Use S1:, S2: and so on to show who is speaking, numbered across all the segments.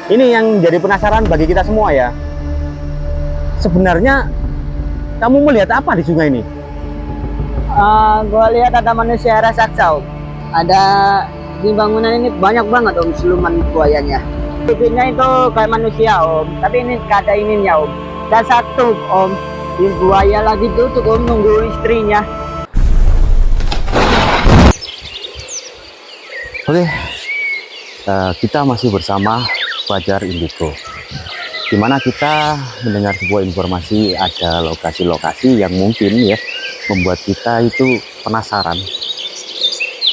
S1: Ini yang jadi penasaran bagi kita semua ya. Sebenarnya kamu melihat apa di sungai ini?
S2: Gue lihat ada manusia raksasa om. Ada di bangunan ini banyak banget om siluman buayanya. Bibirnya itu kayak manusia om, tapi ini kada ininya om. Dan satu om, di buaya lagi tutup om nunggu istrinya.
S1: Oke, kita masih bersama Fajar Indigo, di mana kita mendengar sebuah informasi ada lokasi-lokasi yang mungkin ya membuat kita itu penasaran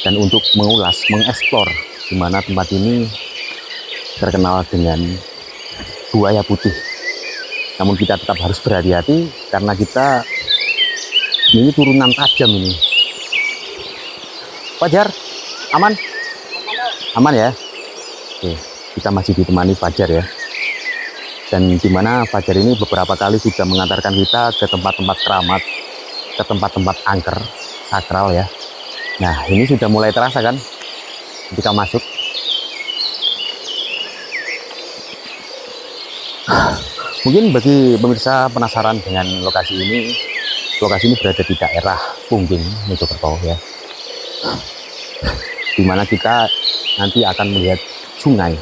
S1: dan untuk mengulas, mengeksplor di mana tempat ini terkenal dengan buaya putih. Namun kita tetap harus berhati-hati karena kita ini turunan tajam ini. Fajar, aman? Aman ya? Oke, kita masih ditemani Fajar ya. Dan dimana Fajar ini beberapa kali sudah mengantarkan kita ke tempat-tempat keramat, ke tempat-tempat angker, sakral ya. Nah, ini sudah mulai terasa kan ketika masuk. Mungkin bagi pemirsa penasaran dengan lokasi ini berada di daerah Pungging, Mojokerto ya. Dimana kita nanti akan melihat sungai.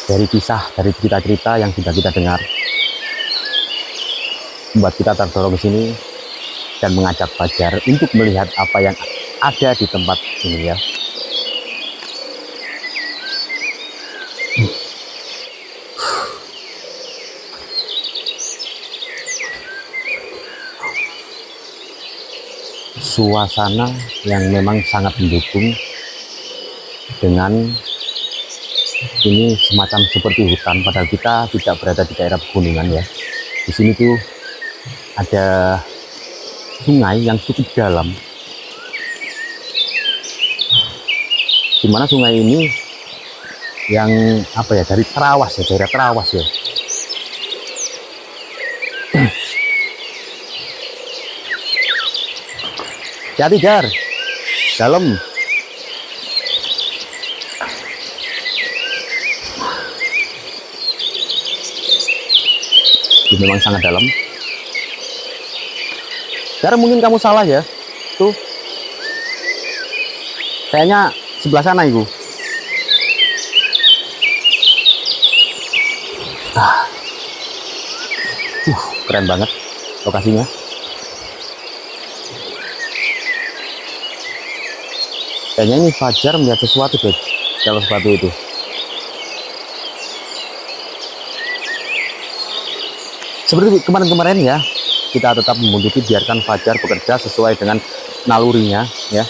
S1: Dari kisah, dari cerita-cerita yang sudah kita dengar, membuat kita terdorong ke sini dan mengajak Fajar untuk melihat apa yang ada di tempat ini ya. Suasana yang memang sangat mendukung dengan ini semacam seperti hutan, padahal kita tidak berada di daerah pegunungan ya. Di sini tuh ada sungai yang cukup dalam, dimana sungai ini yang apa ya, dari Terawas ya, daerah Terawas ya. Hati-hati Jar, dalam. Ini memang sangat dalam. Jar, mungkin kamu salah ya. Tuh, kayaknya sebelah sana itu. Keren banget lokasinya. Kayaknya ini Fajar melihat sesuatu guys, kalau sepatu itu. Seperti kemarin-kemarin ya, kita tetap membuntuti, biarkan Fajar bekerja sesuai dengan nalurinya ya.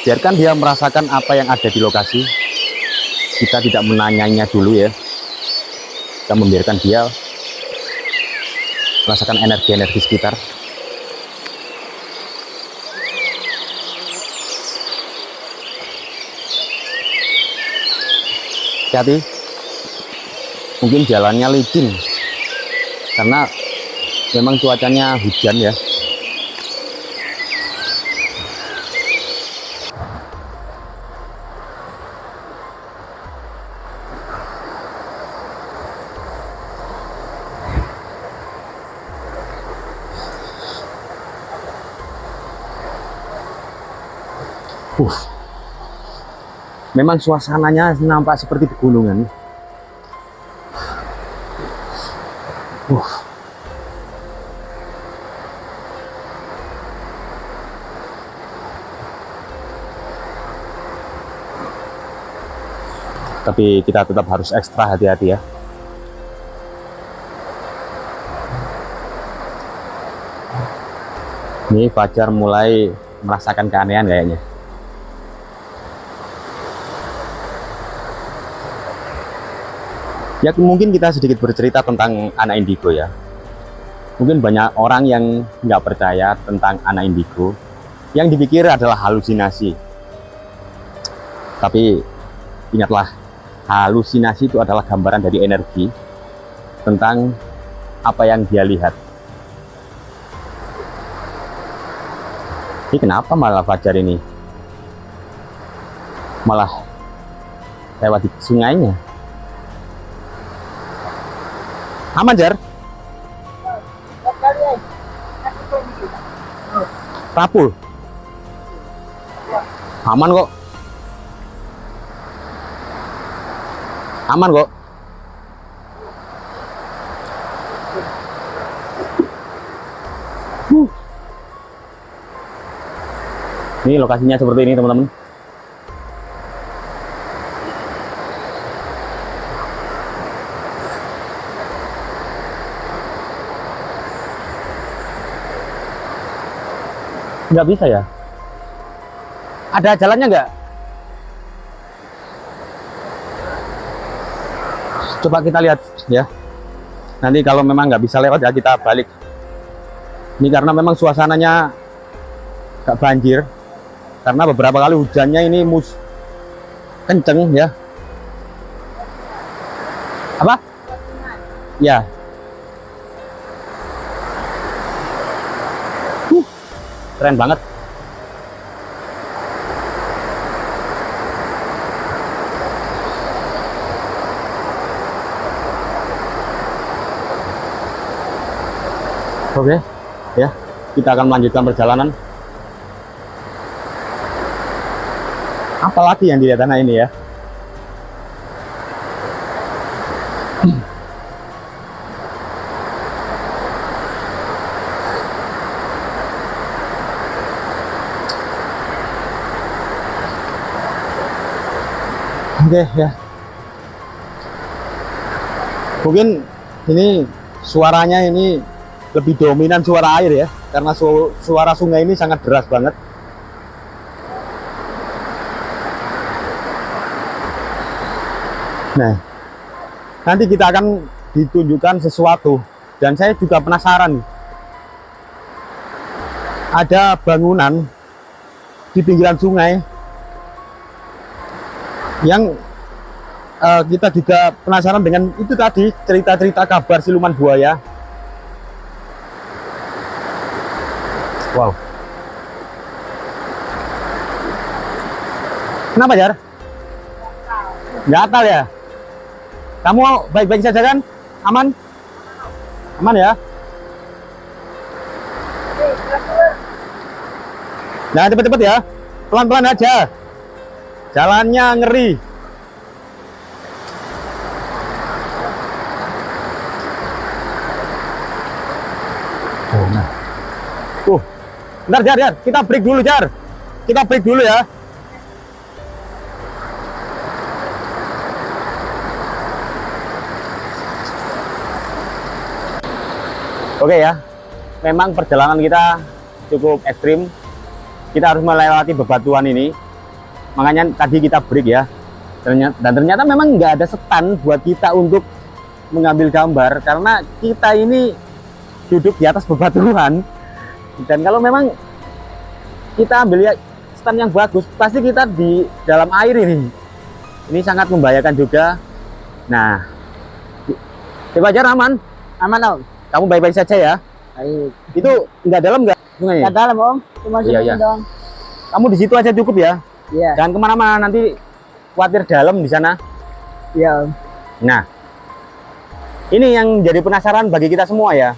S1: Biarkan dia merasakan apa yang ada di lokasi. Kita tidak menanyanya dulu ya. Kita membiarkan dia merasakan energi-energi sekitar. Hati-hati, mungkin jalannya licin karena memang cuacanya hujan ya. Memang suasananya nampak seperti pegunungan. Tapi kita tetap harus ekstra hati-hati ya. Ini Fajar mulai merasakan keanehan kayaknya. Ya, mungkin kita sedikit bercerita tentang anak indigo ya. Mungkin banyak orang yang nggak percaya tentang anak indigo, yang dipikir adalah halusinasi. Tapi ingatlah, halusinasi itu adalah gambaran dari energi tentang apa yang dia lihat. Ini kenapa malah Fajar ini malah lewat di sungainya. Aman, Jar? Rapul. Aman kok. Aman kok. Ini lokasinya seperti ini, teman-teman. Nggak bisa ya? Ada jalannya nggak? Coba kita lihat ya. Nanti kalau memang nggak bisa lewat ya kita balik. Ini karena memang suasananya nggak banjir. Karena beberapa kali hujannya ini kenceng ya. Apa? Ya. Keren banget. Oke, ya, kita akan melanjutkan perjalanan. Apalagi yang dilihat anak ini ya? Oke ya, mungkin ini suaranya ini lebih dominan suara air ya, karena suara sungai ini sangat deras banget. Nah, nanti kita akan ditunjukkan sesuatu, dan saya juga penasaran. Ada bangunan di pinggiran sungai yang kita juga penasaran dengan itu tadi, cerita-cerita kabar siluman buaya. Wow. Kenapa, Jar? Gatal ya? Kamu baik-baik saja kan? Aman? Aman ya? Nah, cepet-cepet ya. Pelan-pelan aja. Jalannya ngeri. Oh, nah. Bentar, Jar. Kita break dulu, Jar. Kita break dulu ya. Oke ya. Memang perjalanan kita cukup ekstrim. Kita harus melewati bebatuan ini. Makanya tadi kita break ya. Dan ternyata memang nggak ada stand buat kita untuk mengambil gambar. Karena kita ini duduk di atas bebatuan. Dan kalau memang kita ambil ya stand yang bagus, pasti kita di dalam air ini. Ini sangat membahayakan juga. Nah, coba Jar, aman?
S2: Aman Om.
S1: Kamu baik-baik saja ya?
S2: Baik.
S1: Itu nggak dalam nggak sungainya?
S2: Nggak dalam Om, cuma
S1: Iya,
S2: sini
S1: iya.
S2: doang.
S1: Kamu di situ aja cukup ya?
S2: Iya.
S1: Jangan kemana-mana, nanti khawatir dalam di sana.
S2: Iya Om.
S1: Nah, ini yang jadi penasaran bagi kita semua ya.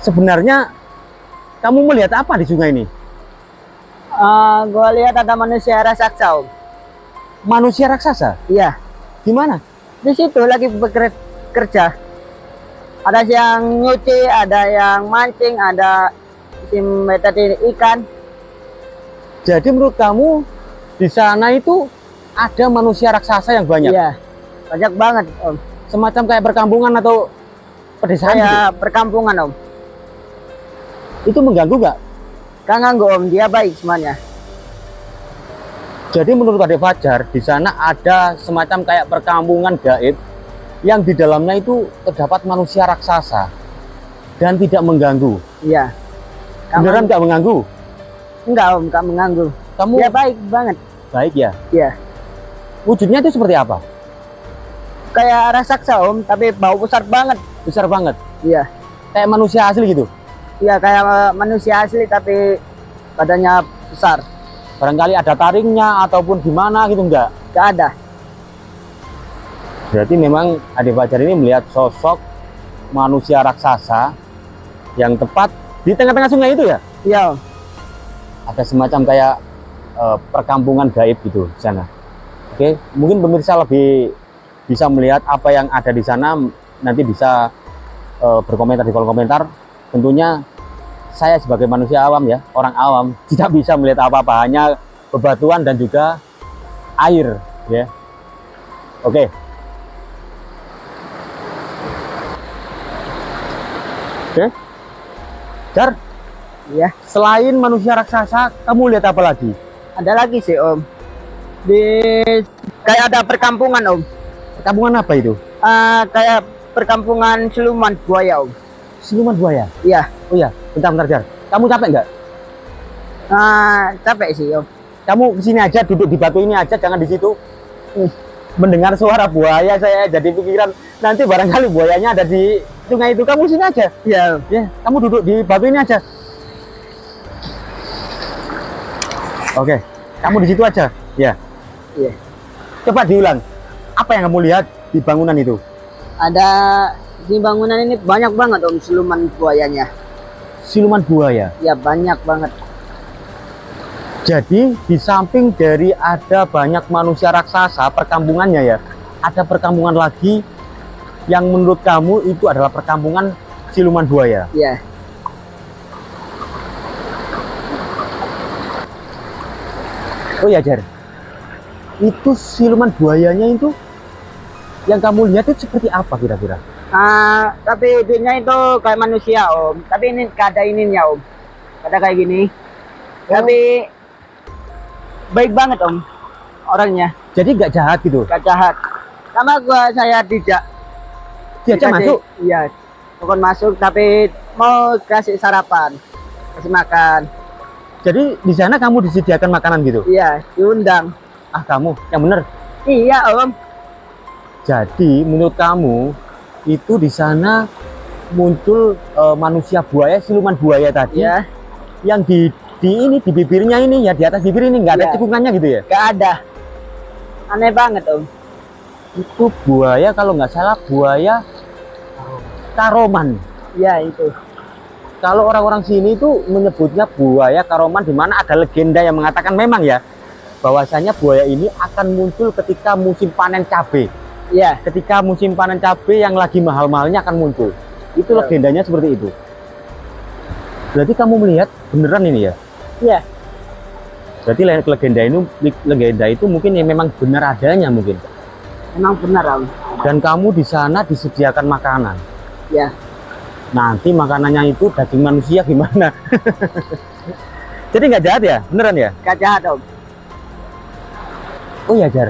S1: Sebenarnya kamu melihat apa di sungai ini?
S2: Gua lihat ada manusia raksasa Om.
S1: Manusia raksasa?
S2: Iya.
S1: Gimana?
S2: Di situ lagi bekerja. Ada yang nyuci, ada yang mancing, ada yang metode ikan.
S1: Jadi menurut kamu di sana itu ada manusia raksasa yang banyak?
S2: Iya. Banyak banget Om.
S1: Semacam kayak perkampungan atau pedesaan gitu?
S2: Kayak perkampungan Om.
S1: Itu mengganggu nggak?
S2: Gak ganggu Om, dia baik semuanya.
S1: Jadi menurut Adik Fajar, di sana ada semacam kayak perkampungan gaib yang di dalamnya itu terdapat manusia raksasa dan tidak mengganggu.
S2: Iya.
S1: Beneran nggak mengganggu?
S2: Enggak Om, gak mengganggu.
S1: Kamu
S2: Dia baik banget.
S1: baik ya?
S2: Iya.
S1: Wujudnya itu seperti apa?
S2: Kayak raksasa Om, tapi bau besar banget.
S1: Besar banget?
S2: Iya.
S1: Kayak manusia asli gitu?
S2: Iya, kayak manusia asli tapi badannya besar.
S1: Barangkali ada taringnya ataupun gimana gitu, enggak?
S2: Gak ada.
S1: Berarti memang Ade Fajar ini melihat sosok manusia raksasa yang tepat di tengah-tengah sungai itu ya?
S2: Iya.
S1: Ada semacam kayak perkampungan gaib gitu di sana. Oke, mungkin pemirsa lebih bisa melihat apa yang ada di sana, nanti bisa berkomentar di kolom komentar. Tentunya saya sebagai manusia awam ya, orang awam, tidak bisa melihat apa-apa, hanya bebatuan dan juga air ya. Oke. Oke. Jar,
S2: Iya.
S1: selain manusia raksasa, kamu lihat apa lagi?
S2: Ada lagi sih Om. Kayak ada perkampungan Om.
S1: Perkampungan apa itu?
S2: Kayak perkampungan siluman buaya Om.
S1: Siluman buaya.
S2: Iya.
S1: Oh ya, bentar Jar. Kamu capek nggak?
S2: Capek sih Om.
S1: Kamu kesini aja, duduk di batu ini aja, jangan di situ. Mendengar suara buaya, saya jadi pikiran nanti barangkali buayanya ada di sungai itu. Kamu sini aja.
S2: Iya.
S1: Ya, kamu duduk di batu ini aja. Oke, kamu di situ aja. Ya.
S2: Iya.
S1: Coba diulang. Apa yang kamu lihat di bangunan itu?
S2: Ada di bangunan ini banyak banget Om siluman buayanya.
S1: Siluman buaya.
S2: Ya banyak banget.
S1: Jadi di samping dari ada banyak manusia raksasa perkampungannya ya, ada perkampungan lagi yang menurut kamu itu adalah perkampungan siluman buaya.
S2: Iya.
S1: Oh ya Jar, itu siluman buayanya itu yang kamu lihat itu seperti apa kira-kira?
S2: Tapi wujudnya itu kayak manusia Om. Tapi ini kada ininya Om. Kada kayak gini. Tapi baik banget Om orangnya.
S1: Jadi nggak jahat gitu?
S2: Gak jahat. Sama saya tidak.
S1: Diajak masuk?
S2: Iya. Bukan masuk tapi mau kasih sarapan, kasih makan.
S1: Jadi di sana kamu disediakan makanan gitu?
S2: Iya, diundang.
S1: Ah kamu, yang bener.
S2: Iya Om.
S1: Jadi menurut kamu itu di sana muncul manusia buaya, siluman buaya tadi,
S2: Iya.
S1: yang di ini di bibirnya ini ya, di atas bibir ini nggak ada
S2: Iya.
S1: cekungannya gitu ya?
S2: Gak ada. Aneh banget Om.
S1: Itu buaya kalau nggak salah buaya Karoman.
S2: Iya itu.
S1: Kalau orang-orang sini itu menyebutnya buaya Karoman, di mana ada legenda yang mengatakan memang ya bahwasanya buaya ini akan muncul ketika musim panen cabai.
S2: Iya.
S1: Ketika musim panen cabai yang lagi mahal-mahalnya akan muncul. Itu
S2: Iya.
S1: legendanya seperti itu. Berarti kamu melihat beneran ini ya?
S2: Iya.
S1: Berarti legenda itu mungkin yang memang benar adanya mungkin.
S2: Emang benar Om.
S1: Dan kamu di sana disediakan makanan.
S2: Iya.
S1: Nanti makanannya itu daging manusia gimana? Jadi nggak jahat ya? Beneran ya?
S2: Gak jahat Om.
S1: Oh ya Jar.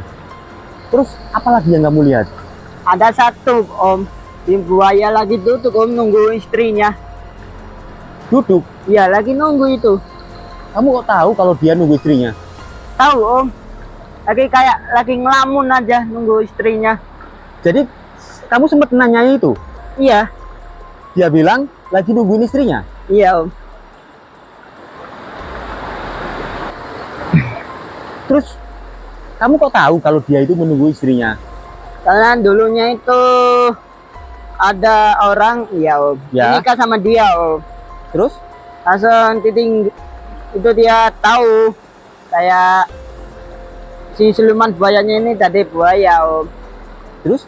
S1: Terus apa lagi yang kamu lihat?
S2: Ada satu Om. Di buaya lagi duduk Om nunggu istrinya.
S1: Duduk.
S2: Iya lagi nunggu itu.
S1: Kamu kok tahu kalau dia nunggu istrinya?
S2: Tahu Om. Lagi ngelamun aja nunggu istrinya.
S1: Jadi kamu sempat nanya itu?
S2: Iya.
S1: Dia bilang lagi nungguin istrinya.
S2: Iya Om.
S1: Terus kamu kok tahu kalau dia itu menunggu istrinya?
S2: Karena dulunya itu ada orang, iya Om.
S1: Ya.
S2: Nikah sama dia Om.
S1: Terus?
S2: Langsung titing itu dia tahu kayak si siluman buayanya ini tadi buaya Om.
S1: Terus?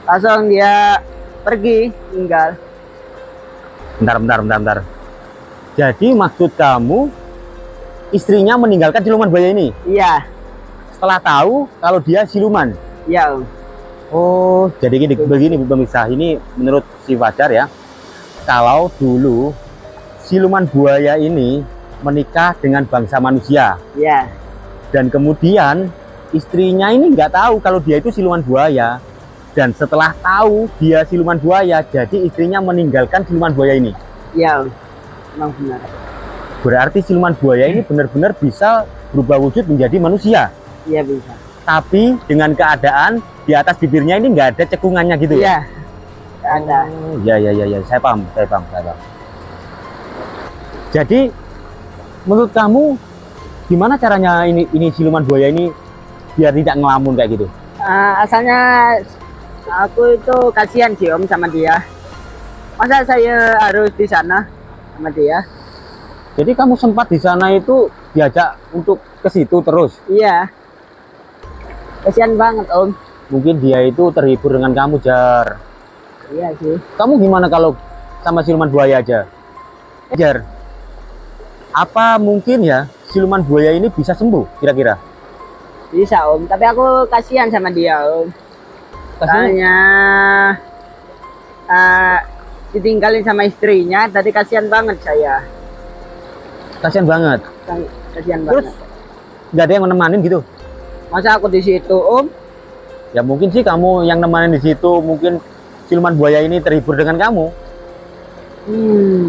S2: Langsung dia pergi tinggal.
S1: Bentar. Jadi maksud kamu istrinya meninggalkan siluman buaya ini
S2: Iya.
S1: setelah tahu kalau dia siluman?
S2: Iya Om.
S1: Oh, jadi begini Bu pemirsa, ini menurut si Fajar ya. Kalau dulu siluman buaya ini menikah dengan bangsa manusia
S2: Iya.
S1: dan kemudian istrinya ini nggak tahu kalau dia itu siluman buaya, dan setelah tahu dia siluman buaya, jadi istrinya meninggalkan siluman buaya ini.
S2: Iya Om. Emang benar.
S1: Berarti siluman buaya ini benar-benar bisa berubah wujud menjadi manusia,
S2: Iya bisa.
S1: tapi dengan keadaan di atas bibirnya ini nggak ada cekungannya gitu ya?
S2: Iya. Nggak ada.
S1: Oh, ya, saya paham. Jadi menurut kamu gimana caranya ini siluman buaya ini biar tidak ngelamun kayak gitu?
S2: Asalnya Aku itu kasihan sih Om sama dia. Masa saya harus di sana sama dia?
S1: Jadi kamu sempat di sana itu diajak untuk ke situ terus.
S2: Iya. Kasihan banget Om.
S1: Mungkin dia itu terhibur dengan kamu, Jar.
S2: Iya sih.
S1: Kamu gimana kalau sama siluman buaya aja? Jar, apa mungkin ya siluman buaya ini bisa sembuh kira-kira?
S2: Bisa Om, tapi aku kasihan sama dia Om. Soalnya ditinggalin sama istrinya, tadi kasihan banget saya.
S1: Kasihan banget.
S2: Kasihan
S1: Terus
S2: banget.
S1: nggak ada yang menemani gitu?
S2: Masa aku di situ Om?
S1: Ya mungkin sih kamu yang nemenin di situ, mungkin siluman buaya ini terhibur dengan kamu.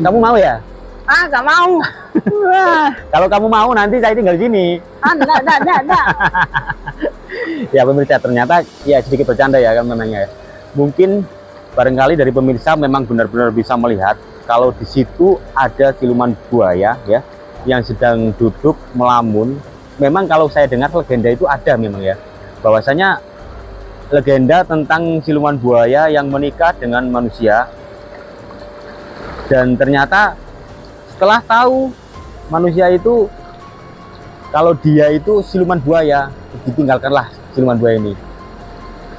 S1: Kamu mau ya?
S2: Gak mau. Wah,
S1: Kalau kamu mau nanti saya tinggal di sini.
S2: enggak.
S1: Ya pemirsa, ternyata ya sedikit bercanda ya kan memangnya. Mungkin barangkali dari pemirsa memang benar-benar bisa melihat kalau di situ ada siluman buaya ya yang sedang duduk melamun. Memang kalau saya dengar legenda itu ada memang ya. Bahwasanya legenda tentang siluman buaya yang menikah dengan manusia. Dan ternyata setelah tahu manusia itu kalau dia itu siluman buaya, ditinggalkanlah siluman buaya ini.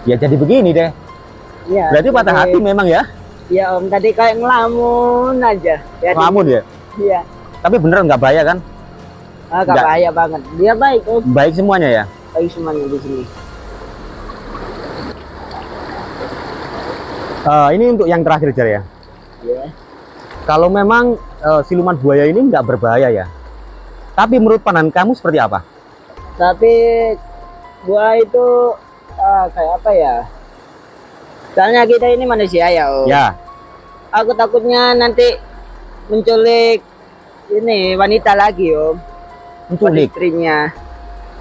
S1: Ya jadi begini deh.
S2: Iya.
S1: Berarti patah hati memang ya?
S2: Iya Om, tadi kayak ngelamun aja. Jadi,
S1: Ngelamun ya?
S2: Iya.
S1: Tapi bener nggak bahaya kan?
S2: Gak
S1: Enggak.
S2: bahaya banget. Dia baik Om.
S1: Baik semuanya ya?
S2: Baik semuanya di sini.
S1: Ini untuk yang terakhir Jar ya.
S2: Iya.
S1: Kalau memang siluman buaya ini nggak berbahaya ya. Tapi menurut pandangan kamu seperti apa?
S2: Tapi gua itu kayak apa ya? Soalnya kita ini manusia ya Om.
S1: Ya,
S2: Aku takutnya nanti menculik ini wanita lagi Om.
S1: menculik.
S2: Istrinya.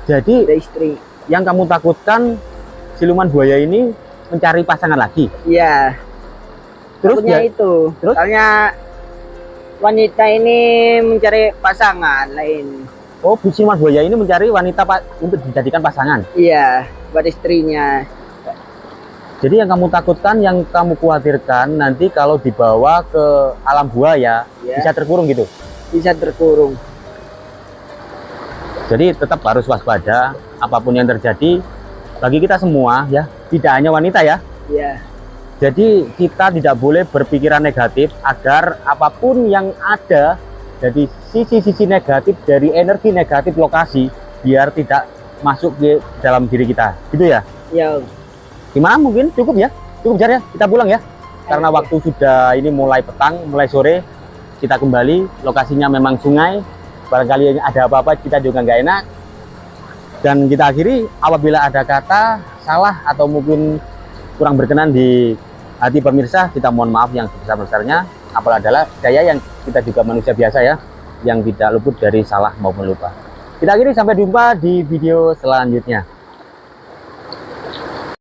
S1: Jadi
S2: Ada istri.
S1: yang kamu takutkan siluman buaya ini mencari pasangan lagi.
S2: Iya.
S1: Terus
S2: Takutnya
S1: dia,
S2: itu.
S1: terus?
S2: Soalnya wanita ini mencari pasangan lain.
S1: oh siluman buaya ini mencari wanita untuk dijadikan pasangan.
S2: Iya, buat istrinya.
S1: Jadi yang kamu takutkan, yang kamu khawatirkan nanti kalau dibawa ke alam buaya
S2: Ya.
S1: bisa terkurung gitu.
S2: Bisa terkurung.
S1: Jadi tetap harus waspada apapun yang terjadi bagi kita semua ya, tidak hanya wanita ya.
S2: Iya.
S1: Jadi kita tidak boleh berpikiran negatif agar apapun yang ada dari sisi-sisi negatif dari energi negatif lokasi biar tidak masuk ke dalam diri kita. Gitu ya.
S2: Ya.
S1: Gimana mungkin cukup ya? Cukup Jar ya? Kita pulang ya. Karena
S2: Oke.
S1: waktu sudah ini mulai petang, mulai sore. Kita kembali, lokasinya memang sungai. Barangkali ada apa-apa kita juga nggak enak. Dan kita akhiri apabila ada kata salah atau mungkin kurang berkenan di hati pemirsa, kita mohon maaf yang sebesar-besarnya. Apalagi adalah saya yang kita juga manusia biasa ya, yang tidak luput dari salah maupun lupa. Kita akhiri, sampai jumpa di video selanjutnya.